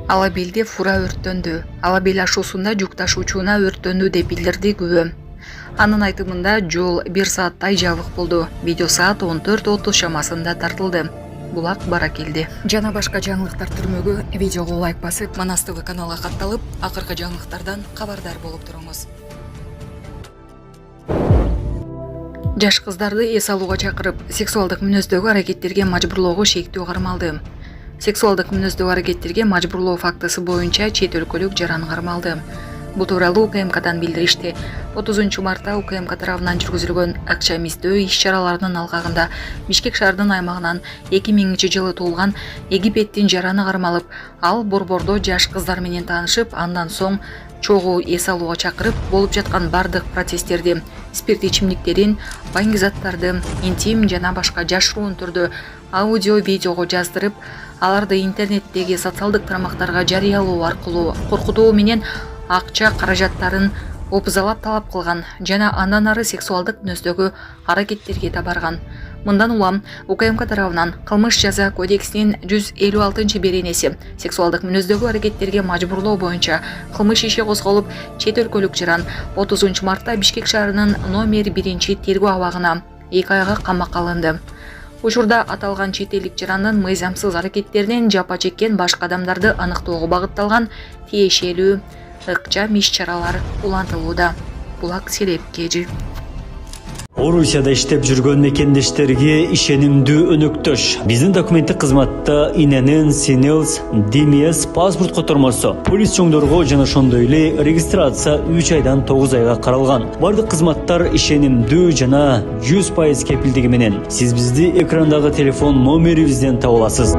Алабелде фура өрттөндү. Алабел ашуусунда жүк ташуучуна өрттөндү деп билдирди күбө. Анын айтымында жол 1 сааттай жабык болду. Видео саат 14:30 шамасында тартылды. Булак бара келди. Жана башка жаңылыктар түрмөгү видеого лайк басып, Манас ТВ каналга катталып, акыркы жаңылыктардан кабардар болуп туруңуз. Жаш кыздарды эс алууга чакырып, сексуалдык мүнөздөгү аракеттерге мажбурлоого шектөө кармалды. Сексуалдык мүнөздөгү аракеттерге мажбурлоо фактысы боюнча чет өлкөлүк жаран кармалды. Бул тууралуу УКМКдан билдиришти. 30 мартта УКМК тарабынан жүргүзүлгөн акча эместөө иш-чараларынын алкагында Бишкек шаарынын аймагынан 2000-жылы туулган Египеттин жараны кармалып, ал борбордо жаш кыздар менен таанышып, андан соң чогуу эс алууга чакырып, болуп жаткан бардык процесстерди, спирт ичимдиктерин, баңги заттарды, интим жана башка жашыруун түрдө аудио-видеого жаздырып, аларды интернеттеги социалдык тармактарга жарыялоо аркылуу коркутуу менен акча каражаттарын опузалап талап кылган жана андан ары сексуалдык мүнөздөгү аракеттерге табарган. Мындан улам УКМК тарабынан кылмыш жаза кодексинин 156-беренеси сексуалдык мүнөздөгү аракеттерге мажбурлоо боюнча кылмыш иши козголуп, чет өлкөлүк жаран 30 мартта Бишкек шаарынын номер 1-тергөө абагына 2 айга камакка алынды. Учурда аталган чет элдик жарандын мыйзамсыз аракеттеринен жапа чеккен башка адамдарды аныктоого багытталган тиешелүү ыкчам иш-чаралар улантылууда. Булак Селепкежи. Орусияда иштеп жүргөн мекендештерге ишенимдүү өнөктөш. Биздин документтик кызматта иненин Синелс ДМС паспорт котормосу полис чоңдорго жана ошондой эле регистрация 3 айдан 9 айга каралган. Бардык кызматтар ишенимдүү жана 100% кепилдиги менен. Сиз бизди экрандагы телефон номерибизден таба аласыз.